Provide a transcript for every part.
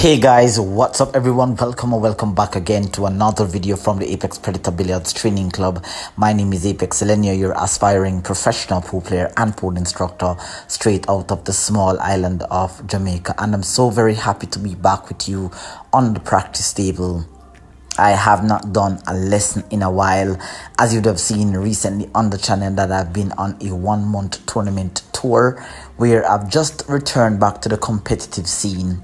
Hey guys, what's up everyone? Welcome or welcome back again to another video from the Apex Predator Billiards Training Club. My name is Apex Selenia, your aspiring professional pool player and pool instructor straight out of the small island of Jamaica, and I'm so very happy to be back with you on the practice table. I have not done a lesson in a while, as you'd have seen recently on the channel that I've been on a 1-month tournament tour where I've just returned back to the competitive scene.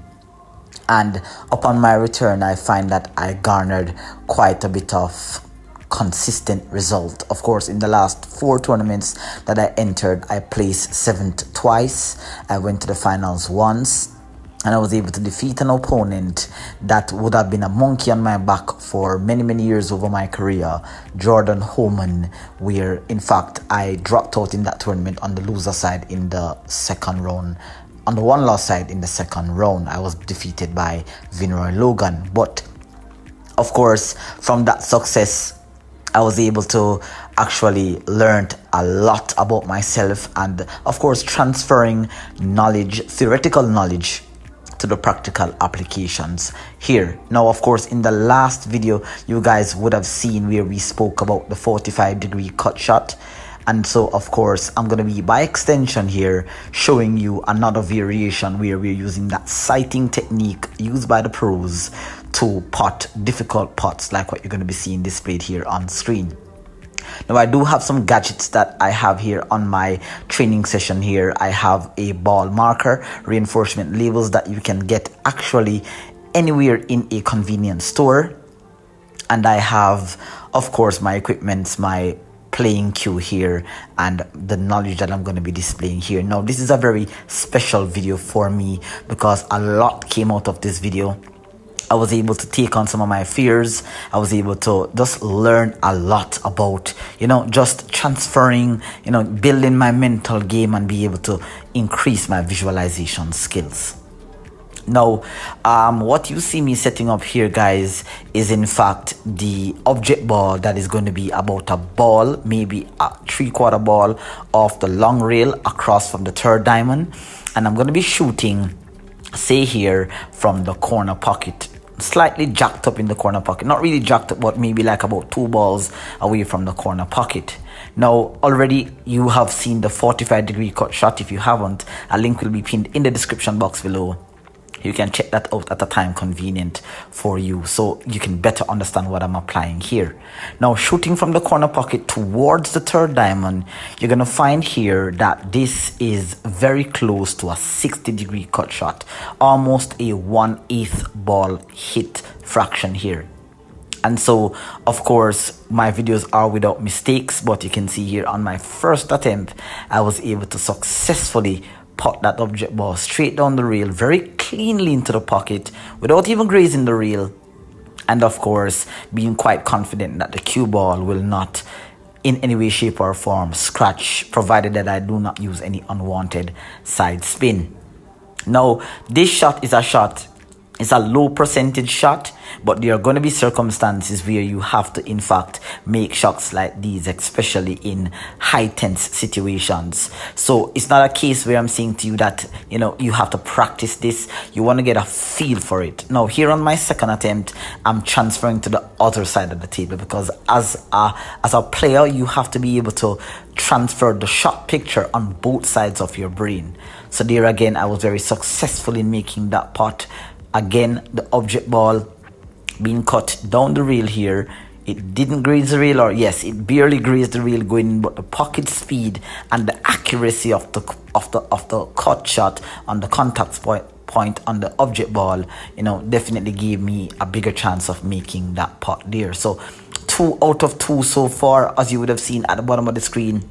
And upon my return, I find that I garnered quite a bit of consistent result. Of course, in the last 4 tournaments that I entered, I placed 7th twice. I went to the finals once, and I was able to defeat an opponent that would have been a monkey on my back for many years over my career, Jordan Homan, where in fact I dropped out in that tournament on the loser side in the second round. On the one-loss side in the second round, I was defeated by Vinroy Logan. But of course, from that success, I was able to actually learn a lot about myself, and of course transferring knowledge, theoretical knowledge, to the practical applications here. Now, of course, in the last video, you guys would have seen where we spoke about the 45-degree cut shot. And so, of course, I'm going to be, by extension here, showing you another variation where we're using that sighting technique used by the pros to pot difficult pots like what you're going to be seeing displayed here on screen. Now, I do have some gadgets that I have here on my training session here. I have a ball marker, reinforcement labels that you can get actually anywhere in a convenience store. And I have, of course, my equipment, my playing cue here, and the knowledge that I'm going to be displaying here. Now, this is a very special video for me because a lot came out of this video. I was able to take on some of my fears. I was able to just learn a lot about, just transferring, building my mental game and be able to increase my visualization skills. Now, what you see me setting up here, guys, is in fact the object ball that is going to be about a ball, maybe a 3/4 ball off the long rail across from the third diamond. And I'm going to be shooting, say here, from the corner pocket, slightly jacked up in the corner pocket. Not really jacked up, but maybe like about 2 balls away from the corner pocket. Now, already you have seen the 45-degree cut shot. If you haven't, a link will be pinned in the description box below. You can check that out at a time convenient for you, so you can better understand what I'm applying here. Now, shooting from the corner pocket towards the third diamond, you're going to find here that this is very close to a 60-degree cut shot, almost a 1/8 ball hit fraction here. And so, of course, my videos are without mistakes, but you can see here on my first attempt, I was able to successfully pot that object ball straight down the rail, very cleanly into the pocket without even grazing the rail, and of course being quite confident that the cue ball will not in any way, shape or form scratch, provided that I do not use any unwanted side spin. Now, this shot is a low percentage shot, but there are going to be circumstances where you have to in fact make shots like these, especially in high tense situations. So it's not a case where I'm saying to you that you have to practice this. You want to get a feel for it. Now, here on my second attempt, I'm transferring to the other side of the table, because as a player, you have to be able to transfer the shot picture on both sides of your brain. So there again, I was very successful in making that pot. Again, the object ball being cut down the rail here. It didn't graze the rail, or yes, it barely grazed the rail going in, but the pocket speed and the accuracy of the cut shot on the contact point on the object ball, definitely gave me a bigger chance of making that pot there. So 2 out of 2 so far, as you would have seen at the bottom of the screen.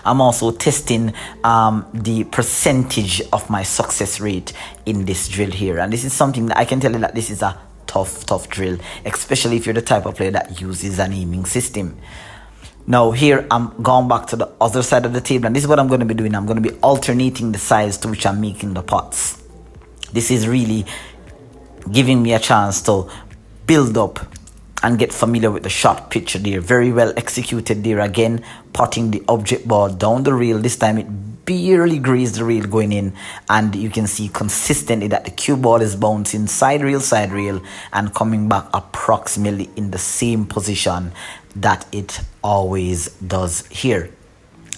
I'm also testing the percentage of my success rate in this drill here, and this is something that I can tell you that this is a tough drill, especially if you're the type of player that uses an aiming system. Now, here I'm going back to the other side of the table, and this is what I'm going to be doing. I'm going to be alternating the sides to which I'm making the pots. This is really giving me a chance to build up and get familiar with the shot picture there. Very well executed there again, potting the object ball down the rail. This time it barely grazed the rail going in, and you can see consistently that the cue ball is bouncing side rail, and coming back approximately in the same position that it always does here.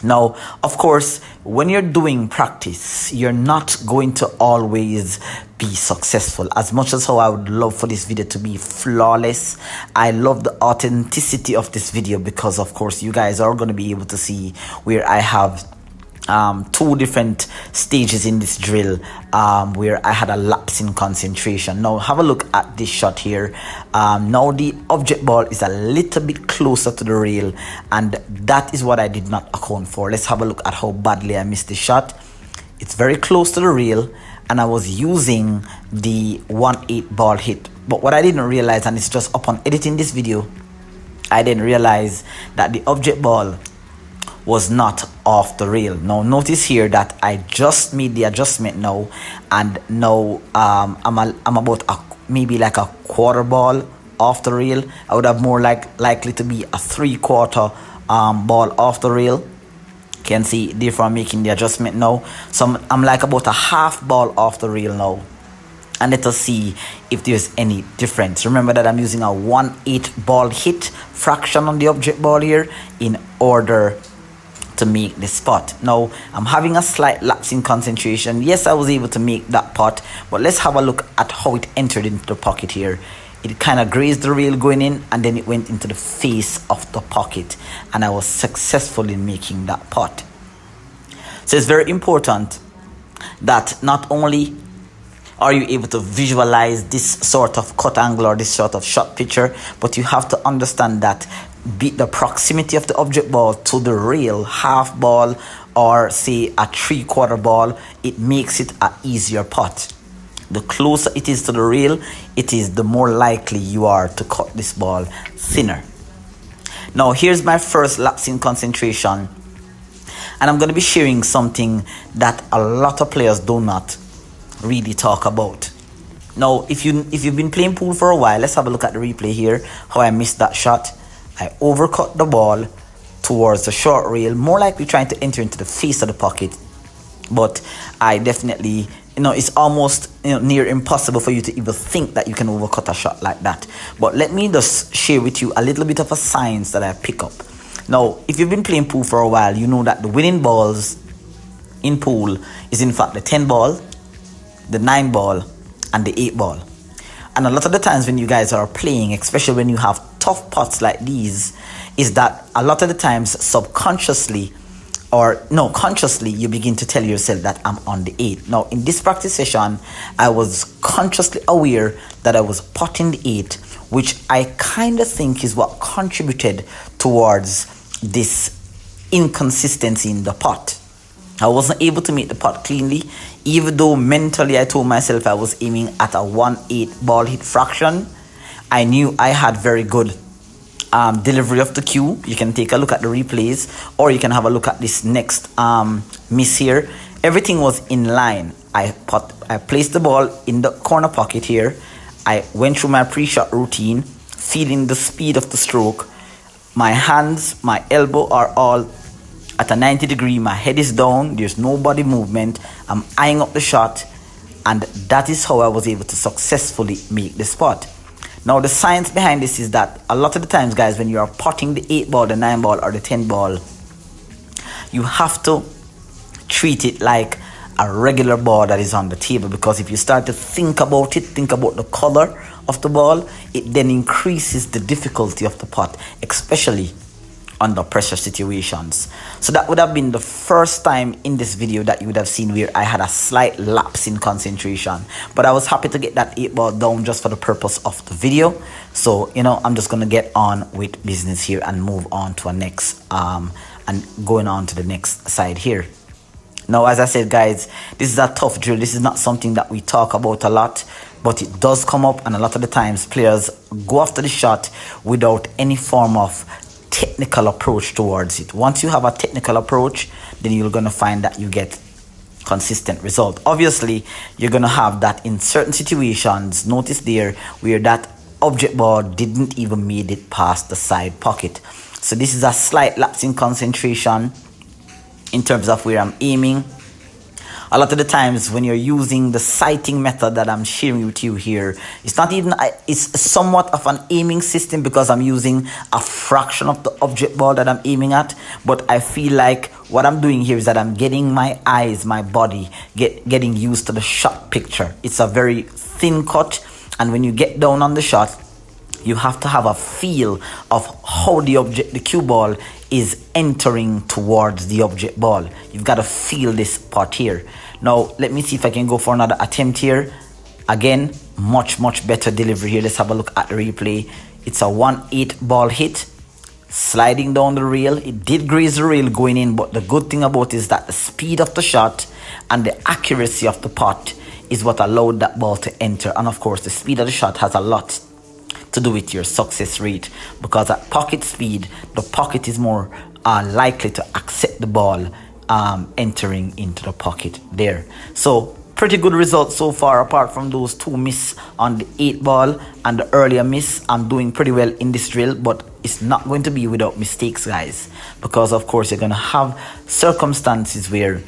Now, of course, when you're doing practice, you're not going to always be successful. As much as how I would love for this video to be flawless, I love the authenticity of this video because, of course, you guys are going to be able to see where I have two different stages in this drill where I had a lapse in concentration. Now have a look at this shot here. Now the object ball is a little bit closer to the rail, and that is what I did not account for. Let's have a look at how badly I missed the shot. It's very close to the rail, and I was using the 1/8 ball hit, but what I didn't realize, and it's just upon editing this video, I didn't realize that the object ball was not off the rail. Now notice here that I just made the adjustment now, and now I'm about maybe like a quarter ball off the rail. I would have more likely to be a 3/4 ball off the rail. Can see therefore I'm making the adjustment now, so I'm like about a half ball off the rail now, and let us see if there's any difference. Remember that I'm using a 1/8 ball hit fraction on the object ball here in order to make this putt. Now I'm having a slight lapse in concentration. Yes, I was able to make that putt, but let's have a look at how it entered into the pocket here. It kind of grazed the rail going in, and then it went into the face of the pocket, and I was successful in making that putt. So it's very important that not only are you able to visualize this sort of cut angle or this sort of shot picture, but you have to understand that the proximity of the object ball to the rail, half ball or say a 3/4 ball, it makes it an easier putt. The closer it is to the rail, it is the more likely you are to cut this ball thinner. Now here's my first lapse in concentration, and I'm going to be sharing something that a lot of players do not really talk about. Now if you've been playing pool for a while, let's have a look at the replay here, how I missed that shot. I overcut the ball towards the short rail, more likely trying to enter into the face of the pocket, but I definitely, it's almost near impossible for you to even think that you can overcut a shot like that. But let me just share with you a little bit of a science that I pick up. Now if you've been playing pool for a while, you know that the winning balls in pool is in fact the 10 ball, the 9 ball, and the 8 ball. And a lot of the times when you guys are playing, especially when you have tough putts like these, is that a lot of the times subconsciously or no, consciously you begin to tell yourself that I'm on the 8. Now in this practice session, I was consciously aware that I was putting the 8, which I kind of think is what contributed towards this inconsistency in the putt. I wasn't able to make the putt cleanly, even though mentally I told myself I was aiming at a 1/8 ball hit fraction. I knew I had very good delivery of the cue. You can take a look at the replays, or you can have a look at this next miss here. Everything was in line. I placed the ball in the corner pocket here. I went through my pre-shot routine, feeling the speed of the stroke. My hands, my elbow are all at a 90 degree. My head is down. There's no body movement. I'm eyeing up the shot, and that is how I was able to successfully make the spot. Now the science behind this is that a lot of the times, guys, when you are putting the 8 ball, the 9 ball, or the 10 ball, you have to treat it like a regular ball that is on the table, because if you start to think about it, think about the color of the ball, it then increases the difficulty of the putt, especially under pressure situations. So that would have been the first time in this video that you would have seen where I had a slight lapse in concentration, but I was happy to get that 8 ball down just for the purpose of the video. So I'm just gonna get on with business here and move on to a next and going on to the next side here. Now, as I said, guys, this is a tough drill. This is not something that we talk about a lot, but it does come up, and a lot of the times players go after the shot without any form of technical approach towards it. Once you have a technical approach, then you're going to find that you get consistent result. Obviously, you're going to have that in certain situations. Notice there where that object ball didn't even made it past the side pocket. So this is a slight lapse in concentration. in terms of where I'm aiming. A lot of the times when you're using the sighting method that I'm sharing with you here, it's not even, it's somewhat of an aiming system because I'm using a fraction of the object ball that I'm aiming at. But I feel like what I'm doing here is that I'm getting my eyes, my body, getting used to the shot picture. It's a very thin cut. And when you get down on the shot, you have to have a feel of how the cue ball is entering towards the object ball. You've got to feel this part here. Now, let me see if I can go for another attempt here. Again, much better delivery here. Let's have a look at the replay. It's a 1-8 ball hit. Sliding down the rail. It did graze the rail going in, but the good thing about it is that the speed of the shot and the accuracy of the putt is what allowed that ball to enter. And of course, the speed of the shot has a lot to do with your success rate, because at pocket speed, the pocket is more likely to accept the ball entering into the pocket there. So pretty good results so far, apart from those 2 miss on the 8 ball and the earlier miss. I'm doing pretty well in this drill, but it's not going to be without mistakes, guys, because of course you're going to have circumstances where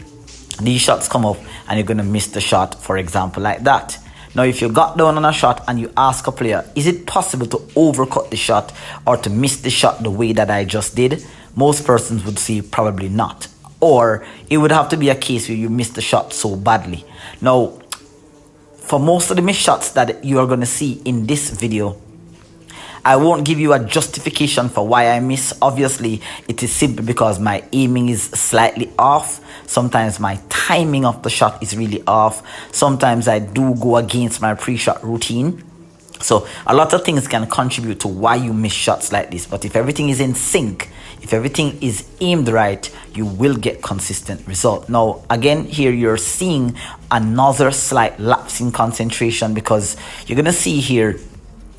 these shots come up and you're going to miss the shot, for example, like that. Now, if you got down on a shot and you ask a player, is it possible to overcut the shot or to miss the shot the way that I just did? Most persons would say probably not. Or it would have to be a case where you missed the shot so badly. Now, for most of the missed shots that you are going to see in this video, I won't give you a justification for why I miss. Obviously, it is simply because my aiming is slightly off. Sometimes my timing of the shot is really off. Sometimes I do go against my pre-shot routine. So a lot of things can contribute to why you miss shots like this. But if everything is in sync, if everything is aimed right, you will get consistent result. Now, again, here you're seeing another slight lapse in concentration, because you're going to see here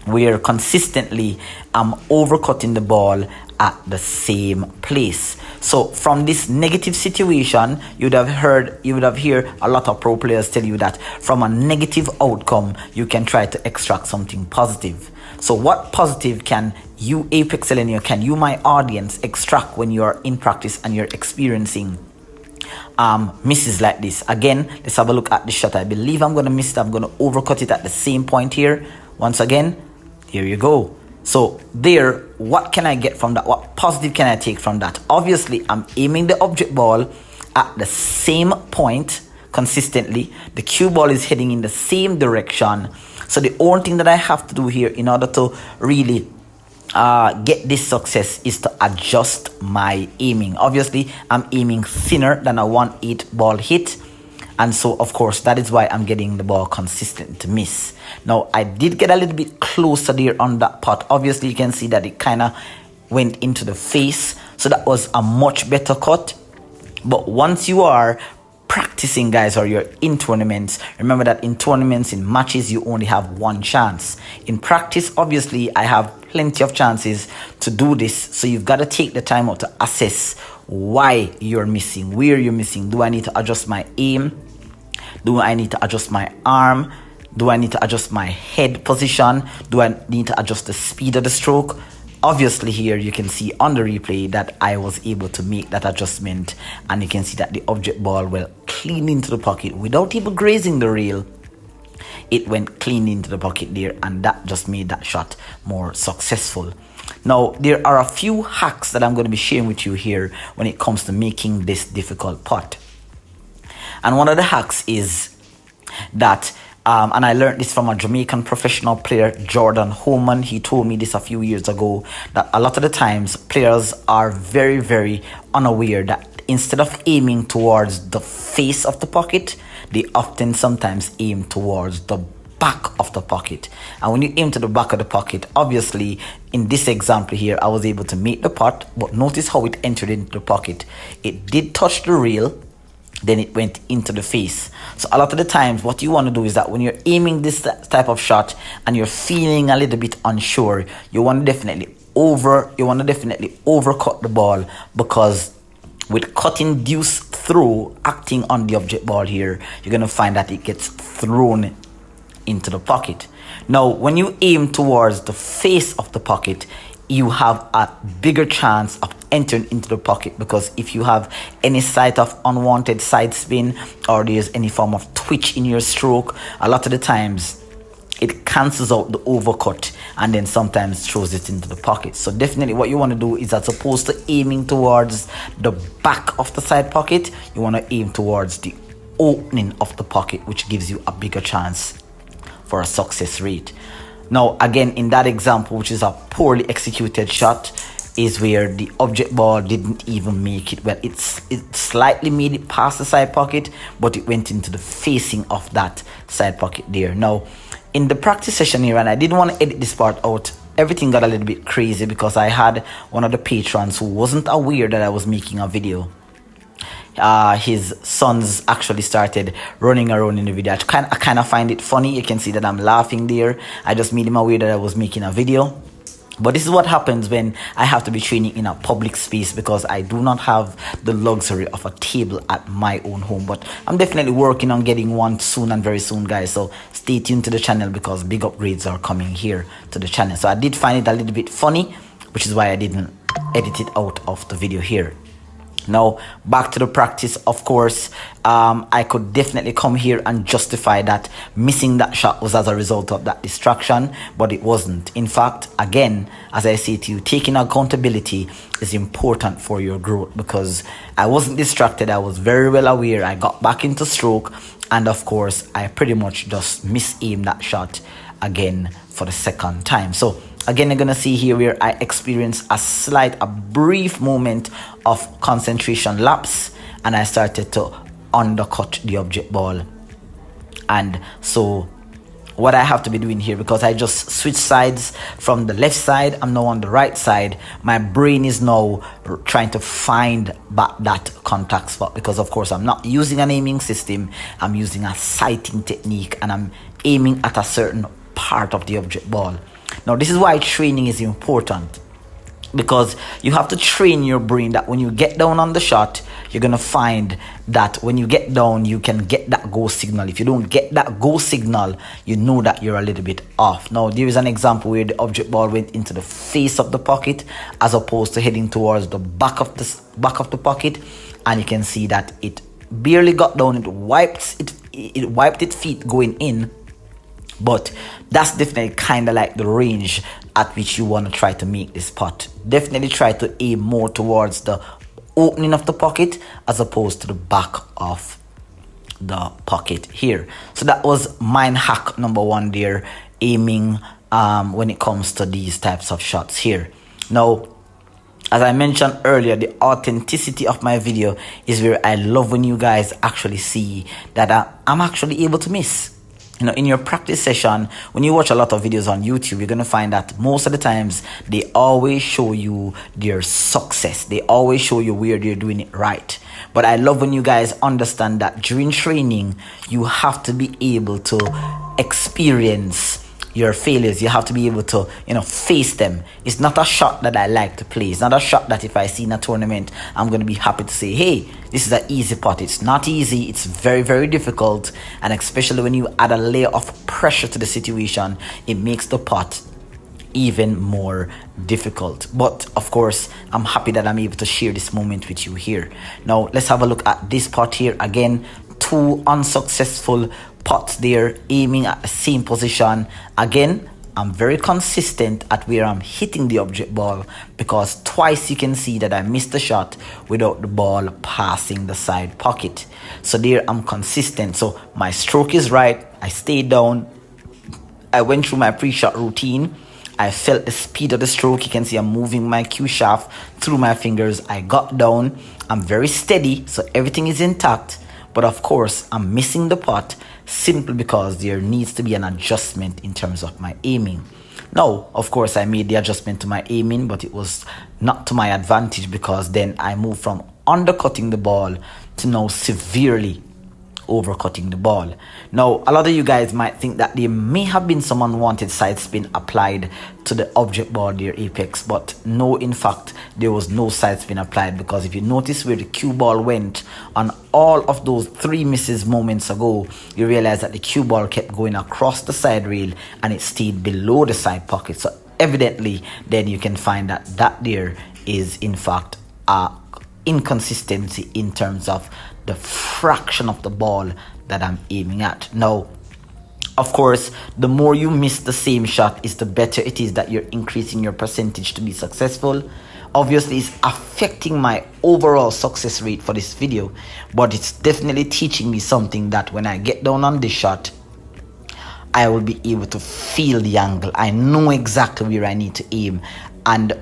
where consistently I'm overcutting the ball at the same place. So from this negative situation, you would have heard a lot of pro players tell you that from a negative outcome, you can try to extract something positive. So what positive can you, Apex Selenium, can you, my audience, extract when you're in practice and you're experiencing misses like this? Again, let's have a look at the shot. I believe I'm going to miss it. I'm going to overcut it at the same point here. Once again, here you go. So there, what can I get from that? What positive can I take from that? Obviously, I'm aiming the object ball at the same point consistently. The cue ball is heading in the same direction. So the only thing that I have to do here in order to really get this success is to adjust my aiming. Obviously, I'm aiming thinner than a 1-8 ball hit. And so, of course, that is why I'm getting the ball consistent to miss. Now, I did get a little bit closer there on that putt. Obviously, you can see that it kind of went into the face. So that was a much better cut. But once you are practicing, guys, or you're in tournaments, remember that in tournaments, in matches, you only have one chance. In practice, obviously, I have plenty of chances to do this. So you've got to take the time out to assess why you're missing, where you're missing. Do I need to adjust my aim? Do I need to adjust my arm? Do I need to adjust my head position? Do I need to adjust the speed of the stroke? Obviously, here you can see on the replay that I was able to make that adjustment, and you can see that the object ball went clean into the pocket without even grazing the rail. It went clean into the pocket there, and that just made that shot more successful. Now, there are a few hacks that I'm going to be sharing with you here when it comes to making this difficult putt. And one of the hacks is that, and I learned this from a Jamaican professional player, Jordan Holman. He told me this a few years ago, that a lot of the times players are very, very unaware that instead of aiming towards the face of the pocket, they often sometimes aim towards the back of the pocket. And when you aim to the back of the pocket, obviously in this example here, I was able to make the putt, but notice how it entered into the pocket. It did touch the rail, then it went into the face. So a lot of the times what you want to do is that when you're aiming this type of shot and you're feeling a little bit unsure, you want to definitely overcut the ball, because with cutting deuce through acting on the object ball here, you're going to find that it gets thrown into the pocket. Now, when you aim towards the face of the pocket, you have a bigger chance of entering into the pocket, because if you have any sight of unwanted side spin or there's any form of twitch in your stroke, a lot of the times it cancels out the overcut and then sometimes throws it into the pocket. So definitely what you want to do is, as opposed to aiming towards the back of the side pocket, you want to aim towards the opening of the pocket, which gives you a bigger chance for a success rate. Now again, in that example, which is a poorly executed shot, is where the object ball didn't even make it. Well, it slightly made it past the side pocket, but it went into the facing of that side pocket there. Now in the practice session here, and I didn't want to edit this part out, everything got a little bit crazy because I had one of the patrons who wasn't aware that I was making a video. His sons actually started running around in the video. I kind of find it funny. You can see that I'm laughing there. I just made him aware that I was making a video. But this is what happens when I have to be training in a public space, because I do not have the luxury of a table at my own home. But I'm definitely working on getting one soon, and very soon, guys. So stay tuned to the channel, because big upgrades are coming here to the channel. So I did find it a little bit funny, which is why I didn't edit it out of the video here. Now back to the practice. Of course, I could definitely come here and justify that missing that shot was as a result of that distraction, but it wasn't. In fact, again, as I say to you, taking accountability is important for your growth, because I wasn't distracted. I was very well aware. I got back into stroke, and of course I pretty much just misaimed that shot again for the second time. So again, you're gonna see here where I experienced a brief moment of concentration lapse, and I started to undercut the object ball. And so what I have to be doing here, because I just switched sides from the left side, I'm now on the right side, my brain is now trying to find back that contact spot, because of course I'm not using an aiming system, I'm using a sighting technique, and I'm aiming at a certain part of the object ball. Now this is why training is important, because you have to train your brain that when you get down on the shot, you're going to find that when you get down, you can get that go signal. If you don't get that go signal, you know that you're a little bit off. Now there is an example where the object ball went into the face of the pocket as opposed to heading towards the back of the pocket, and you can see that it barely got down. It wiped its feet going in. But that's definitely kind of like the range at which you want to try to make this putt. Definitely try to aim more towards the opening of the pocket as opposed to the back of the pocket here. So that was mind hack number one there, aiming when it comes to these types of shots here. Now, as I mentioned earlier, the authenticity of my video is where I love when you guys actually see that I'm actually able to miss. You know, in your practice session, when you watch a lot of videos on YouTube, you're going to find that most of the times they always show you their success. They always show you where they're doing it right. But I love when you guys understand that during training, you have to be able to experience your failures. You have to be able to, face them. It's not a shot that I like to play. It's not a shot that if I see in a tournament, I'm going to be happy to say, hey, this is an easy putt. It's not easy. It's very, very difficult. And especially when you add a layer of pressure to the situation, it makes the putt even more difficult. But of course, I'm happy that I'm able to share this moment with you here. Now, let's have a look at this putt here. Again, two unsuccessful putts there, aiming at the same position. Again, I'm very consistent at where I'm hitting the object ball, because twice you can see that I missed the shot without the ball passing the side pocket. So there I'm consistent. So my stroke is right. I stayed down. I went through my pre-shot routine. I felt the speed of the stroke. You can see I'm moving my cue shaft through my fingers. I got down. I'm very steady, so everything is intact. But of course, I'm missing the putt simply because there needs to be an adjustment in terms of my aiming. Now, of course, I made the adjustment to my aiming, but it was not to my advantage, because then I moved from undercutting the ball to now severely overcutting the ball. Now, a lot of you guys might think that there may have been some unwanted side spin applied to the object ball there, Apex, but no, in fact, there was no side spin applied, because if you notice where the cue ball went on all of those 3 misses moments ago, you realize that the cue ball kept going across the side rail and it stayed below the side pocket. So evidently, then you can find that there is in fact a inconsistency in terms of the fraction of the ball that I'm aiming at. Now, of course, the more you miss the same shot is the better it is that you're increasing your percentage to be successful. Obviously, it's affecting my overall success rate for this video, but it's definitely teaching me something that when I get down on this shot, I will be able to feel the angle. I know exactly where I need to aim. And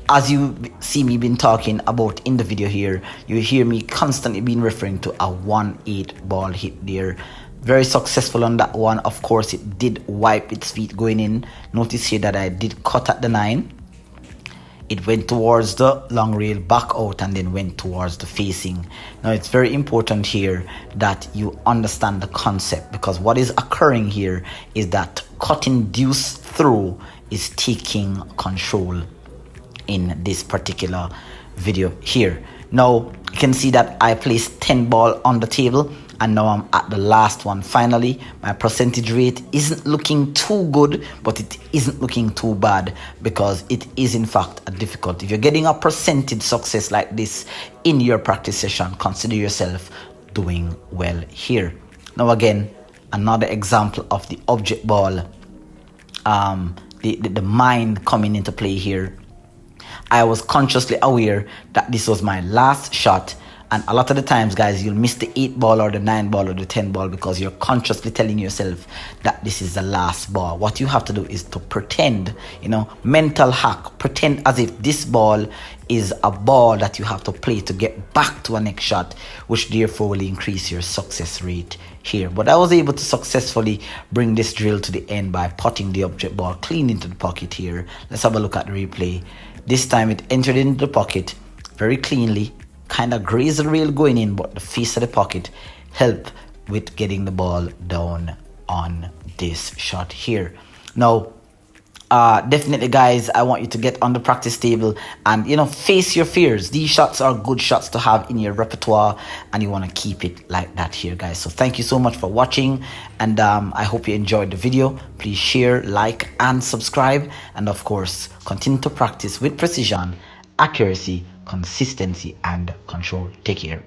as you see me been talking about in the video here, you hear me constantly been referring to a 1-8 ball hit there. Very successful on that one. Of course, it did wipe its feet going in. Notice here that I did cut at the 9. It went towards the long rail, back out, and then went towards the facing. Now, it's very important here that you understand the concept, because what is occurring here is that cutting deuce through is taking control in this particular video here. Now, you can see that I placed 10 ball on the table, and now I'm at the last one. Finally, my percentage rate isn't looking too good, but it isn't looking too bad, because it is in fact a difficult. If you're getting a percentage success like this in your practice session, consider yourself doing well here. Now again, another example of the object ball, the mind coming into play here. I was consciously aware that this was my last shot, and a lot of the times, guys, you'll miss the 8 ball or the 9 ball or the 10 ball because you're consciously telling yourself that this is the last ball. What you have to do is to pretend, mental hack, pretend as if this ball is a ball that you have to play to get back to a next shot, which therefore will increase your success rate here. But I was able to successfully bring this drill to the end by putting the object ball clean into the pocket here. Let's have a look at the replay. This time it entered into the pocket very cleanly, kind of grazed the rail going in, but the face of the pocket helped with getting the ball down on this shot here. Now, definitely, guys, I want you to get on the practice table and face your fears. These shots are good shots to have in your repertoire, and you want to keep it like that here, guys. So thank you so much for watching, and I hope you enjoyed the video. Please share, like, and subscribe, and of course continue to practice with precision, accuracy, consistency, and control. Take care.